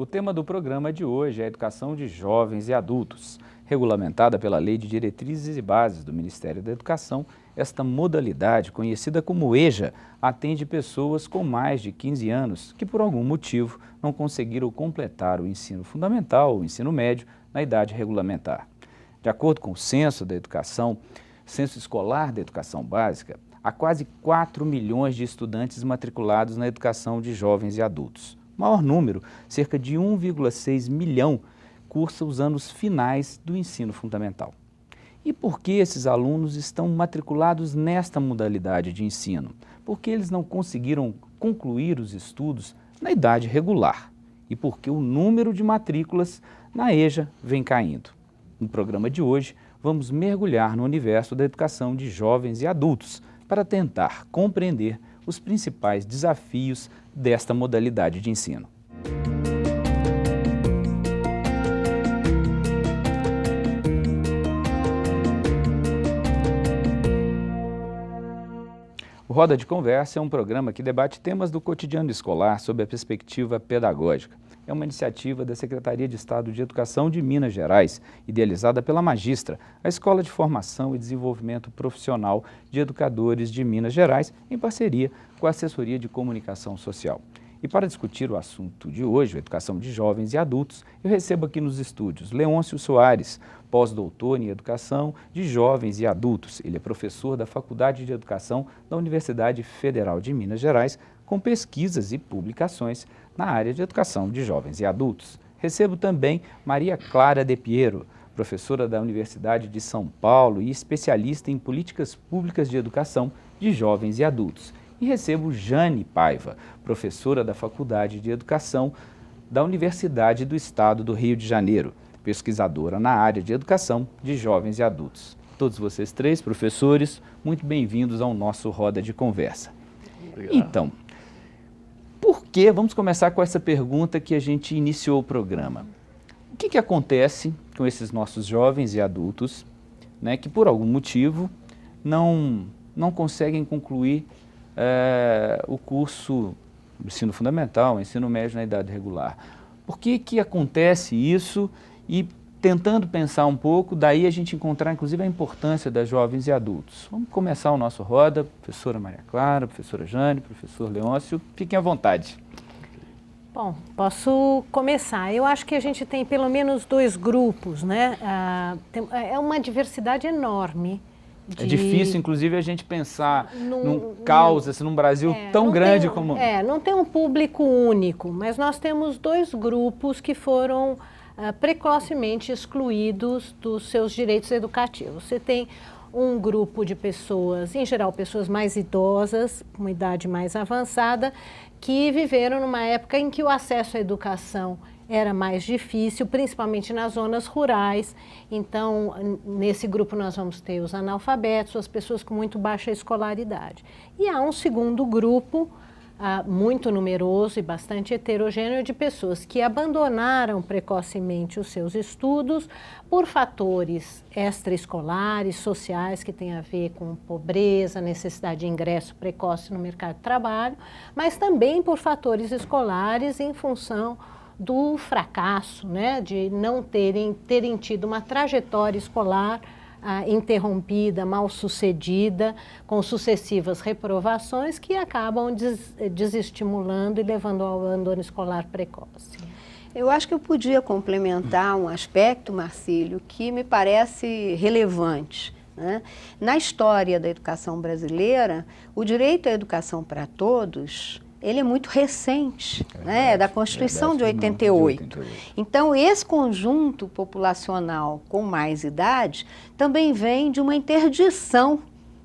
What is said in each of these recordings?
O tema do programa de hoje é a educação de jovens e adultos. Regulamentada pela Lei de Diretrizes e Bases do Ministério da Educação, esta modalidade, conhecida como EJA, atende pessoas com mais de 15 anos que, por algum motivo, não conseguiram completar o ensino fundamental ou ensino médio na idade regulamentar. De acordo com o Censo Escolar da Educação Básica, há quase 4 milhões de estudantes matriculados na educação de jovens e adultos. O maior número, cerca de 1,6 milhão, cursa os anos finais do ensino fundamental. E por que esses alunos estão matriculados nesta modalidade de ensino? Porque eles não conseguiram concluir os estudos na idade regular e porque o número de matrículas na EJA vem caindo. No programa de hoje, vamos mergulhar no universo da educação de jovens e adultos para tentar compreender os principais desafios desta modalidade de ensino. O Roda de Conversa é um programa que debate temas do cotidiano escolar sob a perspectiva pedagógica. É uma iniciativa da Secretaria de Estado de Educação de Minas Gerais, idealizada pela Magistra, a Escola de Formação e Desenvolvimento Profissional de Educadores de Minas Gerais, em parceria com a Assessoria de Comunicação Social. E para discutir o assunto de hoje, a educação de jovens e adultos, eu recebo aqui nos estúdios Leôncio Soares, pós-doutor em Educação de Jovens e Adultos. Ele é professor da Faculdade de Educação da Universidade Federal de Minas Gerais, com pesquisas e publicações na área de educação de jovens e adultos. Recebo também Maria Clara de Piero, professora da Universidade de São Paulo e especialista em políticas públicas de educação de jovens e adultos. E recebo Jane Paiva, professora da Faculdade de Educação da Universidade do Estado do Rio de Janeiro, pesquisadora na área de educação de jovens e adultos. Todos vocês três, professores, muito bem-vindos ao nosso Roda de Conversa. Obrigado. Então, vamos começar com essa pergunta que a gente iniciou o programa. O que acontece com esses nossos jovens e adultos, né, que por algum motivo não conseguem concluir o curso do ensino fundamental, ensino médio na idade regular? Por que acontece isso? E tentando pensar um pouco, daí a gente encontrar inclusive a importância das jovens e adultos. Vamos começar o nosso roda, professora Maria Clara, professora Jane, professor Leôncio, fiquem à vontade. Bom, posso começar. Eu acho que a gente tem pelo menos dois grupos, né? É uma diversidade enorme. É difícil, inclusive, a gente pensar num caos, assim, num Brasil tão grande como... Não tem um público único, mas nós temos dois grupos que foram precocemente excluídos dos seus direitos educativos. Você tem um grupo de pessoas, em geral pessoas mais idosas, com uma idade mais avançada, que viveram numa época em que o acesso à educação era mais difícil, principalmente nas zonas rurais. Então, nesse grupo nós vamos ter os analfabetos, as pessoas com muito baixa escolaridade. E há um segundo grupo, muito numeroso e bastante heterogêneo, de pessoas que abandonaram precocemente os seus estudos por fatores extraescolares, sociais, que têm a ver com pobreza, necessidade de ingresso precoce no mercado de trabalho, mas também por fatores escolares em função do fracasso, né, de não terem tido uma trajetória escolar interrompida, mal sucedida, com sucessivas reprovações que acabam desestimulando e levando ao abandono escolar precoce. Eu acho que eu podia complementar um aspecto, Marcílio, que me parece relevante, né? Na história da educação brasileira, o direito à educação para todos, ele é muito recente, né? É da Constituição de 88. Então, esse conjunto populacional com mais idade também vem de uma interdição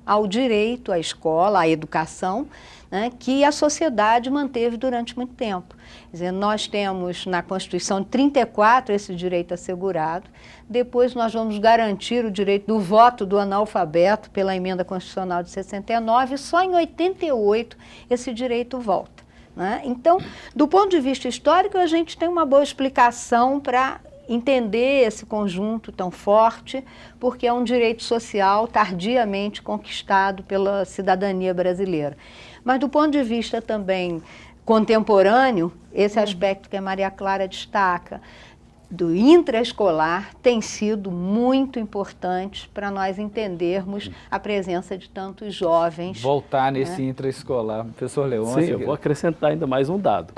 ao direito à escola, à educação, né, que a sociedade manteve durante muito tempo. Quer dizer, nós temos na Constituição de 34 esse direito assegurado, depois nós vamos garantir o direito do voto do analfabeto pela emenda constitucional de 69, e só em 88 esse direito volta, né? Então, do ponto de vista histórico, a gente tem uma boa explicação para entender esse conjunto tão forte, porque é um direito social tardiamente conquistado pela cidadania brasileira. Mas do ponto de vista também contemporâneo, esse aspecto que a Maria Clara destaca, do intraescolar, tem sido muito importante para nós entendermos a presença de tantos jovens. Voltar nesse intraescolar. Professor Leôncio. Sim, eu vou acrescentar ainda mais um dado.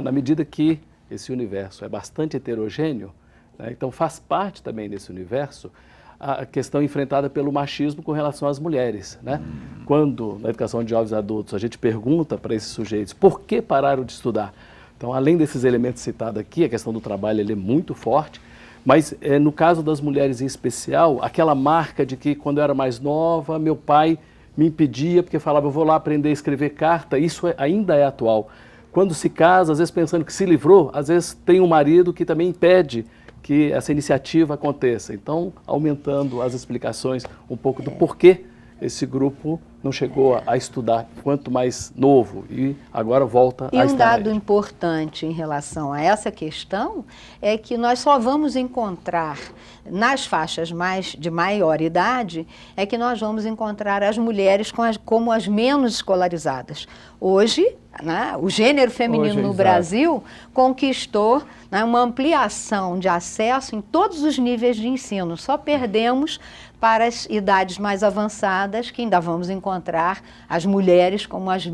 Na medida que esse universo é bastante heterogêneo, né, então faz parte também desse universo a questão enfrentada pelo machismo com relação às mulheres, né? Quando, na educação de jovens adultos, a gente pergunta para esses sujeitos por que pararam de estudar. Então, além desses elementos citados aqui, a questão do trabalho ele é muito forte, mas no caso das mulheres em especial, aquela marca de que quando eu era mais nova, meu pai me impedia porque falava, eu vou lá aprender a escrever carta, isso ainda é atual. Quando se casa, às vezes pensando que se livrou, às vezes tem um marido que também impede que essa iniciativa aconteça. Então, aumentando as explicações um pouco do porquê esse grupo não chegou a estudar quanto mais novo e agora volta a estar. E um dado importante em relação a essa questão é que nós só vamos encontrar nas faixas de maior idade, é que nós vamos encontrar as mulheres como as menos escolarizadas. Hoje, né, o gênero feminino no Brasil conquistou, né, uma ampliação de acesso em todos os níveis de ensino. Só perdemos para as idades mais avançadas, que ainda vamos encontrar as mulheres como as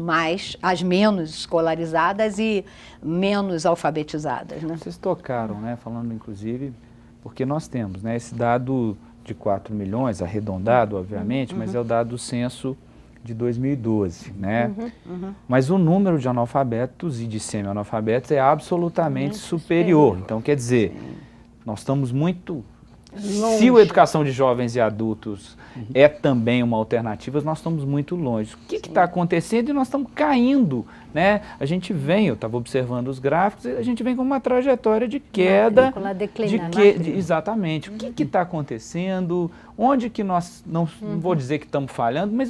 menos escolarizadas e menos alfabetizadas, né? Vocês tocaram, né, falando inclusive, porque nós temos, né, esse dado de 4 milhões, arredondado, obviamente, mas é o dado do censo de 2012, né? Mas o número de analfabetos e de semi-analfabetos é absolutamente superior. Então, quer dizer, nós estamos muito... Longe. Se a educação de jovens e adultos é também uma alternativa, nós estamos muito longe. O que está acontecendo? E nós estamos caindo, né? A gente vem, eu estava observando os gráficos, a gente vem com uma trajetória de queda. Exatamente. O que está acontecendo? Onde que nós, não vou dizer que estamos falhando, mas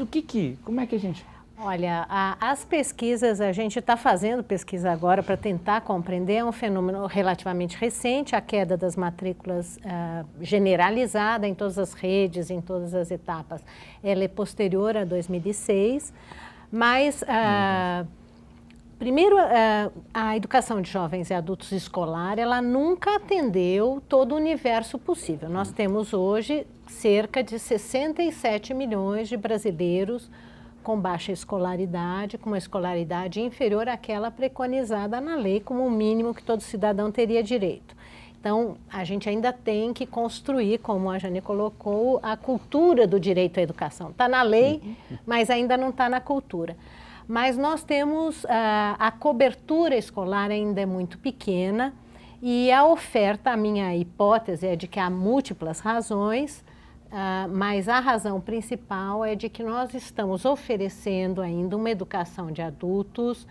como é que a gente... Olha, as pesquisas, a gente está fazendo pesquisa agora para tentar compreender, é um fenômeno relativamente recente, a queda das matrículas generalizada em todas as redes, em todas as etapas. Ela é posterior a 2006, mas, primeiro, a educação de jovens e adultos escolar, ela nunca atendeu todo o universo possível. Nós temos hoje cerca de 67 milhões de brasileiros com baixa escolaridade, com uma escolaridade inferior àquela preconizada na lei como o mínimo que todo cidadão teria direito. Então, a gente ainda tem que construir, como a Jane colocou, a cultura do direito à educação. Está na lei, mas ainda não está na cultura. Mas nós temos, a cobertura escolar ainda é muito pequena e a oferta, a minha hipótese é de que há múltiplas razões, mas a razão principal é de que nós estamos oferecendo ainda uma educação de adultos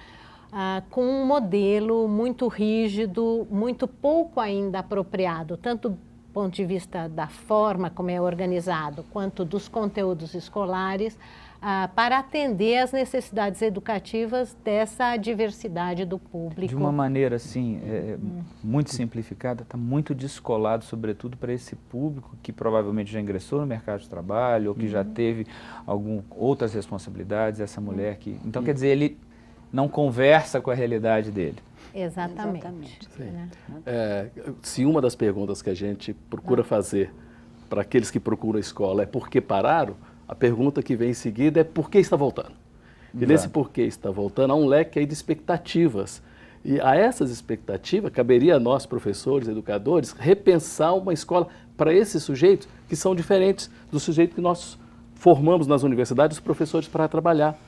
com um modelo muito rígido, muito pouco ainda apropriado, tanto do ponto de vista da forma como é organizado, quanto dos conteúdos escolares, para atender às necessidades educativas dessa diversidade do público. De uma maneira assim, muito simplificada, está muito descolado, sobretudo para esse público que provavelmente já ingressou no mercado de trabalho ou que já teve outras responsabilidades, essa mulher que... Então, quer dizer, ele não conversa com a realidade dele. Exatamente. Né? Se uma das perguntas que a gente procura fazer para aqueles que procuram a escola é por que pararam, a pergunta que vem em seguida é por que está voltando. E nesse porquê está voltando, há um leque aí de expectativas. E a essas expectativas, caberia a nós, professores, educadores, repensar uma escola para esses sujeitos que são diferentes do sujeito que nós formamos nas universidades, os professores para trabalhar.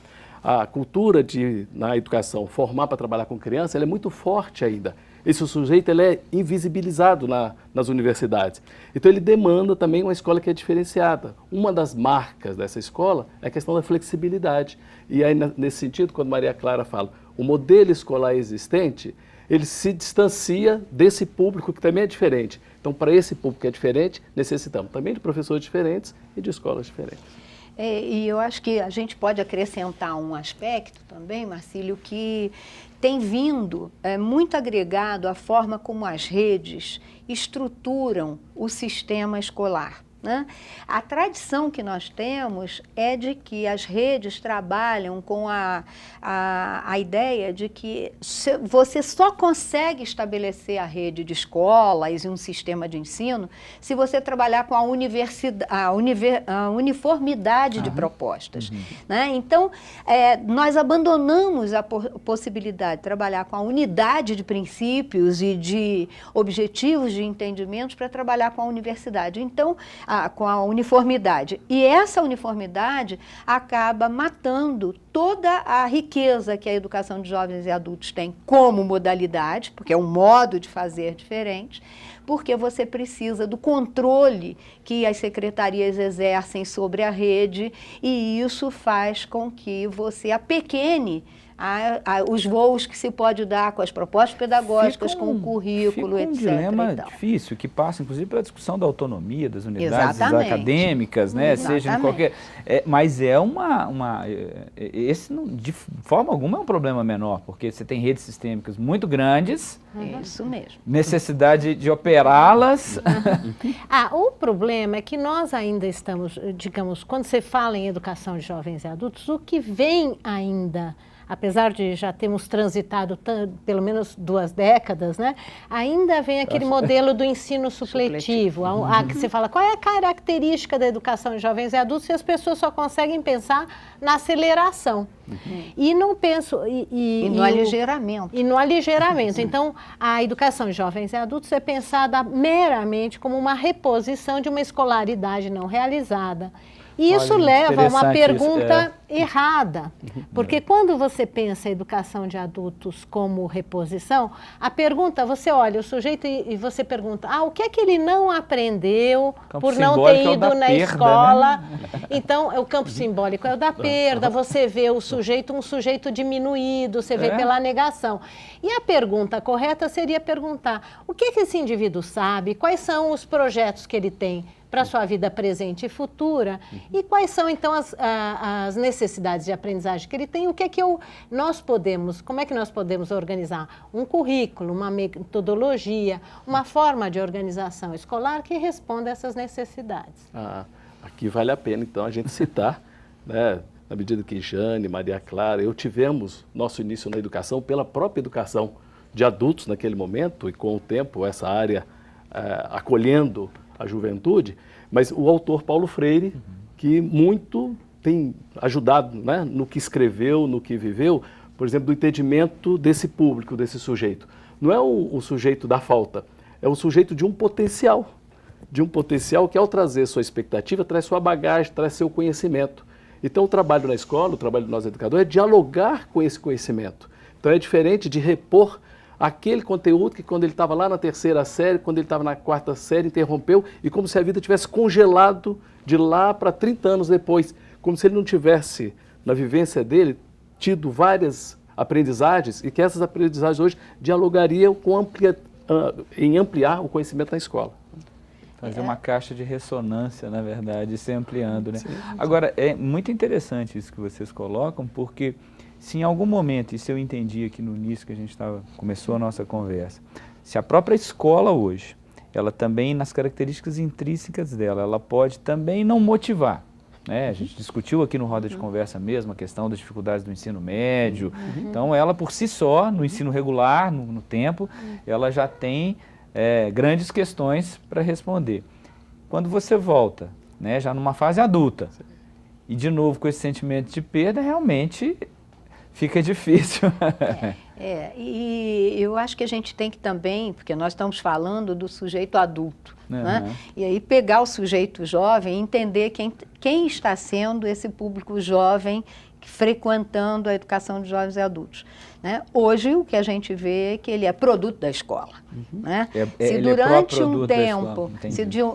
A cultura na educação, formar para trabalhar com criança, ela é muito forte ainda. Esse sujeito ele é invisibilizado nas universidades. Então ele demanda também uma escola que é diferenciada. Uma das marcas dessa escola é a questão da flexibilidade. E aí, nesse sentido, quando Maria Clara fala, o modelo escolar existente, ele se distancia desse público que também é diferente. Então, para esse público que é diferente, necessitamos também de professores diferentes e de escolas diferentes. E eu acho que a gente pode acrescentar um aspecto também, Marcílio, que tem vindo muito agregado à forma como as redes estruturam o sistema escolar. né? A tradição que nós temos é de que as redes trabalham com a ideia de que você só consegue estabelecer a rede de escolas e um sistema de ensino se você trabalhar com a uniformidade de propostas, né? Então, nós abandonamos a possibilidade de trabalhar com a unidade de princípios e de objetivos de entendimentos para trabalhar com a universidade. Então, com a uniformidade. E essa uniformidade acaba matando toda a riqueza que a educação de jovens e adultos tem como modalidade, porque é um modo de fazer diferente, porque você precisa do controle que as secretarias exercem sobre a rede, e isso faz com que você apequene os voos que se pode dar com as propostas pedagógicas, com o currículo, etc. Fica um dilema difícil, que passa, inclusive, pela discussão da autonomia das unidades acadêmicas, né? Seja em qualquer... mas esse, de forma alguma, é um problema menor, porque você tem redes sistêmicas muito grandes. Isso mesmo. Necessidade de operá-las. O problema é que nós ainda estamos, digamos, quando você fala em educação de jovens e adultos, o que vem ainda, apesar de já termos transitado pelo menos 2 décadas, né, ainda vem aquele modelo do ensino supletivo, que você fala, qual é a característica da educação de jovens e adultos se as pessoas só conseguem pensar na aceleração. E não penso... E no aligeiramento. E no aligeiramento. Então, a educação de jovens e adultos é pensada meramente como uma reposição de uma escolaridade não realizada. E isso leva a uma pergunta errada, porque quando você pensa a educação de adultos como reposição, a pergunta, você olha o sujeito e você pergunta, o que é que ele não aprendeu por não ter ido na escola? Né? Então, o campo simbólico é o da perda, você vê um sujeito diminuído, você vê pela negação. E a pergunta correta seria perguntar, o que é que esse indivíduo sabe, quais são os projetos que ele tem para a sua vida presente e futura, e quais são, então, as necessidades de aprendizagem que ele tem, como é que nós podemos organizar um currículo, uma metodologia, uma forma de organização escolar que responda a essas necessidades. Aqui vale a pena, então, a gente citar, né, na medida que Jane, Maria Clara, eu tivemos nosso início na educação pela própria educação de adultos naquele momento, e com o tempo essa área acolhendo a juventude, mas o autor Paulo Freire, que muito tem ajudado, né, no que escreveu, no que viveu, por exemplo, do entendimento desse público, desse sujeito. Não é o sujeito da falta, é o sujeito de um potencial que, ao trazer sua expectativa, traz sua bagagem, traz seu conhecimento. Então, o trabalho na escola, o trabalho de nós educadores, é dialogar com esse conhecimento. Então, é diferente de repor aquele conteúdo que, quando ele estava lá na 3ª série, quando ele estava na 4ª série, interrompeu, e como se a vida tivesse congelado de lá para 30 anos depois, como se ele não tivesse, na vivência dele, tido várias aprendizagens, e que essas aprendizagens hoje dialogariam em ampliar o conhecimento na escola. Fazer uma caixa de ressonância, na verdade, se ampliando, né? Agora, é muito interessante isso que vocês colocam, porque se em algum momento, isso eu entendi aqui no início que a gente começou a nossa conversa, se a própria escola hoje, ela também, nas características intrínsecas dela, ela pode também não motivar, né? A gente discutiu aqui no Roda de Conversa mesmo a questão das dificuldades do ensino médio, então ela por si só, no ensino regular, no tempo, ela já tem grandes questões para responder. Quando você volta, né, já numa fase adulta, e de novo com esse sentimento de perda, realmente fica difícil. E eu acho que a gente tem que também, porque nós estamos falando do sujeito adulto, né? E aí pegar o sujeito jovem e entender quem está sendo esse público jovem frequentando a educação de jovens e adultos, né? Hoje o que a gente vê é que ele é produto da escola, né? Se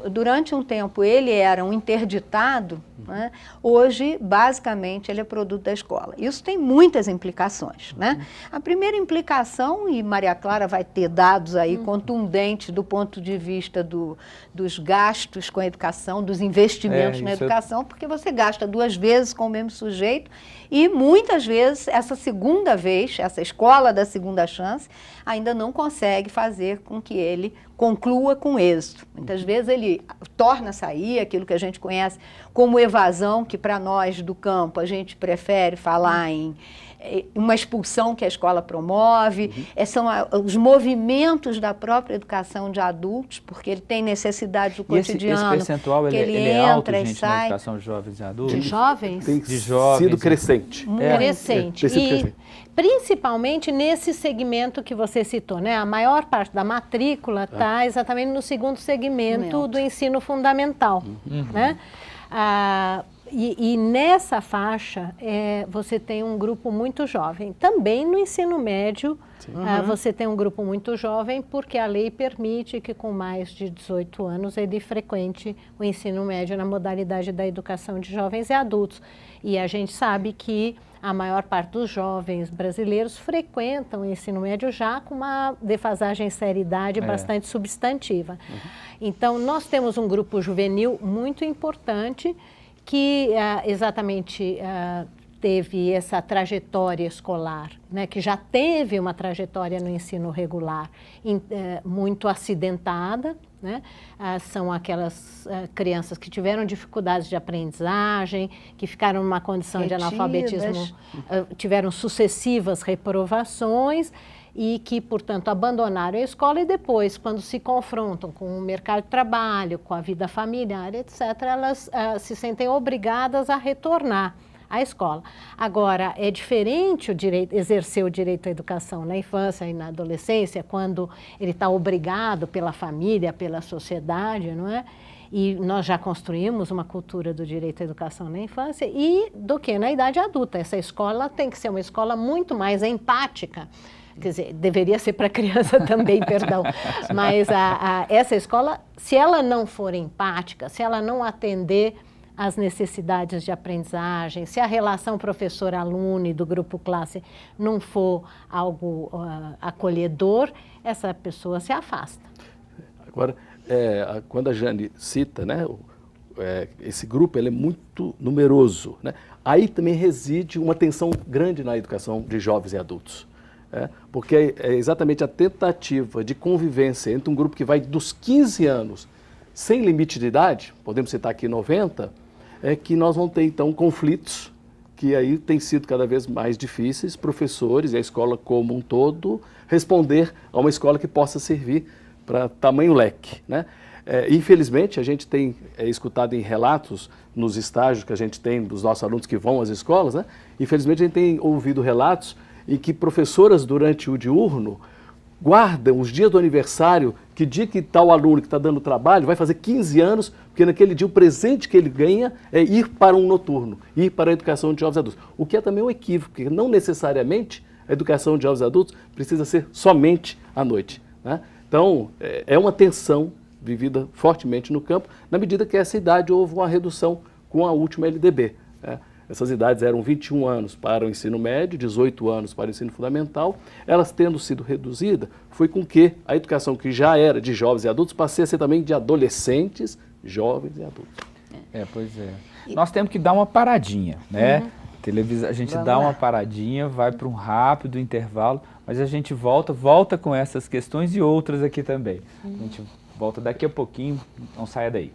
durante um tempo ele era um interditado, né? Hoje basicamente ele é produto da escola. Isso tem muitas implicações, né? A primeira implicação, e Maria Clara vai ter dados aí contundentes do ponto de vista dos gastos com a educação, dos investimentos na educação, porque você gasta 2 vezes com o mesmo sujeito, e muitas vezes essa segunda vez, essa escola da segunda chance, ainda não consegue fazer com que ele conclua com êxito. Muitas vezes ele torna a sair aquilo que a gente conhece como evasão, que para nós do campo a gente prefere falar em uma expulsão que a escola promove, são os movimentos da própria educação de adultos, porque ele tem necessidades do cotidiano. Esse percentual ele é alto, gente, na educação de jovens e adultos? De jovens? Tem De jovens. sido crescente. Crescente. Tem sido E crescente. principalmente nesse segmento que você citou, né? A maior parte da matrícula está exatamente no segundo segmento do ensino fundamental, né? E nessa faixa, você tem um grupo muito jovem. Também no ensino médio, você tem um grupo muito jovem, porque a lei permite que com mais de 18 anos ele frequente o ensino médio na modalidade da educação de jovens e adultos. E a gente sabe que a maior parte dos jovens brasileiros frequentam o ensino médio já com uma defasagem em seriedade bastante substantiva. Então, nós temos um grupo juvenil muito importante, que exatamente teve essa trajetória escolar, né, que já teve uma trajetória no ensino regular muito acidentada, né? São aquelas crianças que tiveram dificuldades de aprendizagem, que ficaram numa condição de analfabetismo, tiveram sucessivas reprovações, e que, portanto, abandonaram a escola e depois, quando se confrontam com o mercado de trabalho, com a vida familiar, etc., elas se sentem obrigadas a retornar à escola. Agora, é diferente exercer o direito à educação na infância e na adolescência, quando ele está obrigado pela família, pela sociedade, não é? E nós já construímos uma cultura do direito à educação na infância, e do que na idade adulta. Essa escola tem que ser uma escola muito mais empática. Quer dizer, deveria ser para criança também, perdão, mas essa escola, se ela não for empática, se ela não atender às necessidades de aprendizagem, se a relação professor-aluno e do grupo classe não for algo acolhedor, essa pessoa se afasta. Agora, quando a Jane cita, né, esse grupo ele é muito numeroso, né? Aí também reside uma tensão grande na educação de jovens e adultos. Porque é exatamente a tentativa de convivência entre um grupo que vai dos 15 anos sem limite de idade, podemos citar aqui 90, que nós vamos ter então conflitos que aí têm sido cada vez mais difíceis, professores e a escola como um todo, responder a uma escola que possa servir para tamanho leque, né? Infelizmente, a gente tem escutado em relatos nos estágios que a gente tem dos nossos alunos que vão às escolas, né? Infelizmente, a gente tem ouvido relatos em que professoras, durante o diurno, guardam os dias do aniversário, que dia que tal aluno que está dando trabalho vai fazer 15 anos, porque naquele dia o presente que ele ganha é ir para um noturno, ir para a educação de jovens adultos. O que é também um equívoco, porque não necessariamente a educação de jovens adultos precisa ser somente à noite, né? Então, é uma tensão vivida fortemente no campo, na medida que essa idade houve uma redução com a última LDB, né? Essas idades eram 21 anos para o ensino médio, 18 anos para o ensino fundamental. Elas tendo sido reduzidas, foi com que a educação que já era de jovens e adultos passe a ser também de adolescentes, jovens e adultos. Pois é. Nós temos que dar uma paradinha, né? A gente dá uma paradinha, vai para um rápido intervalo, mas a gente volta com essas questões e outras aqui também. A gente volta daqui a pouquinho, não saia daí.